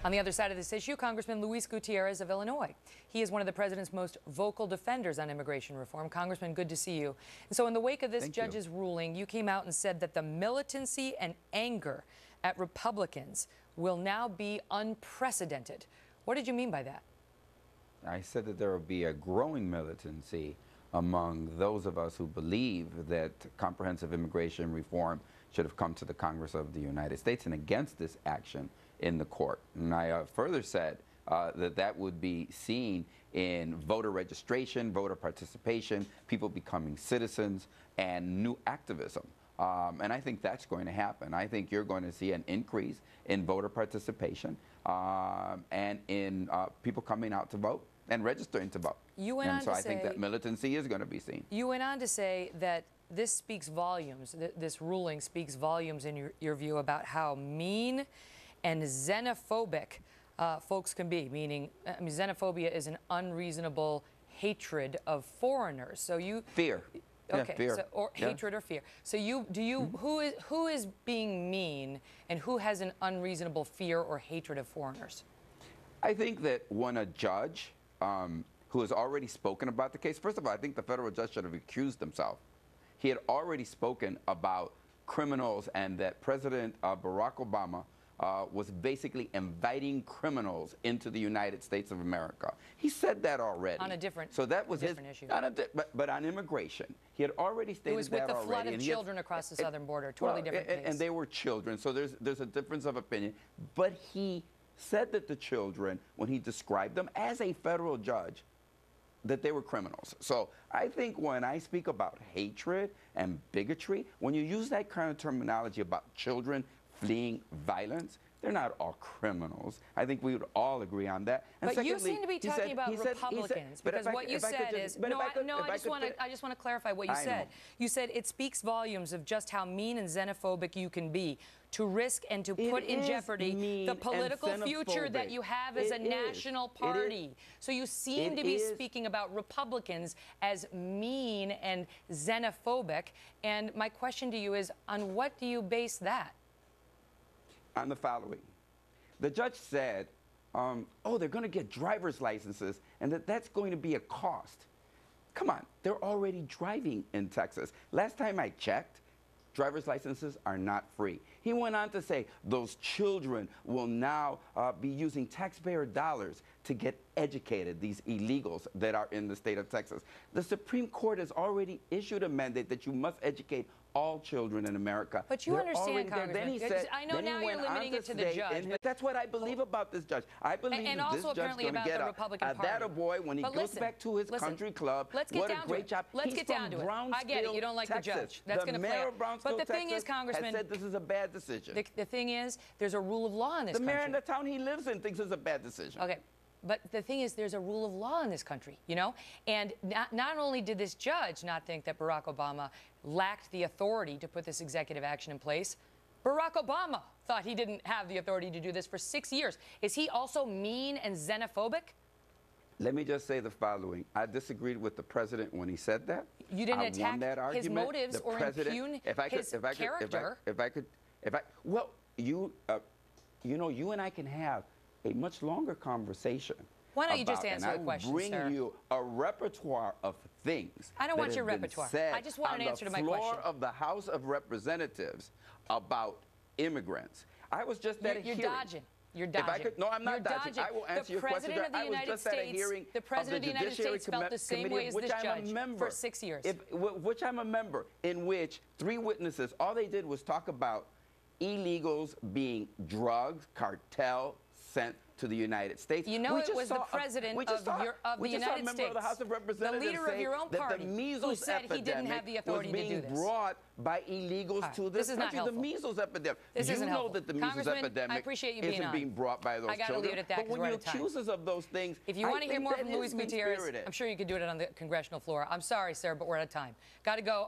On the other side of this issue, Congressman Luis Guitierrez of Illinois. He is one of the president's most vocal defenders on immigration reform. Congressman, good to see you. And so in the wake of this judge's ruling, you came out and said that the militancy and anger at Republicans will now be unprecedented. What did you mean by that? I said that there will be a growing militancy among those of us who believe that comprehensive immigration reform should have come to the Congress of the United States and against this action in the court. And I further said that that would be seen in voter registration, voter participation, people becoming citizens, and new activism. And I think that's going to happen. I think you're going to see an increase in voter participation and in people coming out to vote and registering to vote. I think that militancy is going to be seen. You went on to say that this speaks volumes, this ruling speaks volumes in your view about how mean and xenophobic folks can be, meaning xenophobia is an unreasonable hatred of foreigners. So you... Fear. Okay, yeah, fear. So, or hatred or fear. So who is being mean and who has an unreasonable fear or hatred of foreigners? I think that when a judge who has already spoken about the case, first of all, I think the federal judge should have recused himself. He had already spoken about criminals and that President Barack Obama was basically inviting criminals into the United States of America. He said that already. On a different, so that was different issue. But on immigration, he had already stated that already. It was with the flood of children across the southern border, totally different case. And they were children, so there's a difference of opinion. But he said that the children, when he described them as a federal judge, that they were criminals. So I think when I speak about hatred and bigotry, when you use that kind of terminology about children fleeing violence, they're not all criminals. I think we would all agree on that. And but secondly, you seem to be talking about Republicans, because what you said is, I just want to clarify what you said. You said it speaks volumes of just how mean and xenophobic you can be to risk and to put in jeopardy the political future that you have as a national party. So you seem to be speaking about Republicans as mean and xenophobic. And my question to you is, on what do you base that? On the following. The judge said, oh, they're going to get driver's licenses and that's going to be a cost. Come on, they're already driving in Texas. Last time I checked, driver's licenses are not free. He went on to say those children will now be using taxpayer dollars to get educated, these illegals that are in the state of Texas. The Supreme Court has already issued a mandate that you must educate all children in America. But you understand, Congressman, I know now you're limiting it to the judge. That's what I believe about this judge. I believe that this judge is going to get a boy when he goes back to his country club. What a great job. Let's get down to it. I get it. You don't like the judge. That's going to play out. But the thing is, Congressman, has said this is a bad decision. The thing is, there's a rule of law in this country. The mayor in the town he lives in thinks it's a bad decision. Okay. But the thing is, there's a rule of law in this country, you know? And not only did this judge not think that Barack Obama lacked the authority to put this executive action in place, Barack Obama thought he didn't have the authority to do this for 6 years. Is he also mean and xenophobic? Let me just say the following. I disagreed with the president when he said that. You didn't attack his motives or impugn his character. Well, you know, you and I can have a much longer conversation. Why don't you just answer the question, sir? I bring you a repertoire of things. I don't want your repertoire. I just want an answer to my question. On the floor of the House of Representatives about immigrants. I was just at a hearing. You're dodging. You're dodging. No, I'm not dodging. I will answer your question. I was just at a hearing the President of the United States felt the same way as this judge for 6 years. Which I'm a member, in which 3 witnesses, all they did was talk about illegals being drugs, cartel, sent to the United States. You know, it was the president of the United States, of the House of Representatives, the leader of your own party, who said he didn't have the authority to do this. Brought by illegals to this country. The measles epidemic. You know that the measles epidemic isn't being brought by those children. I got to leave it at that. But when you accuse us of those things, if you want to hear more from Luis Guitierrez, I'm sure you could do it on the congressional floor. I'm sorry, sir, but we're out of time. Got to go.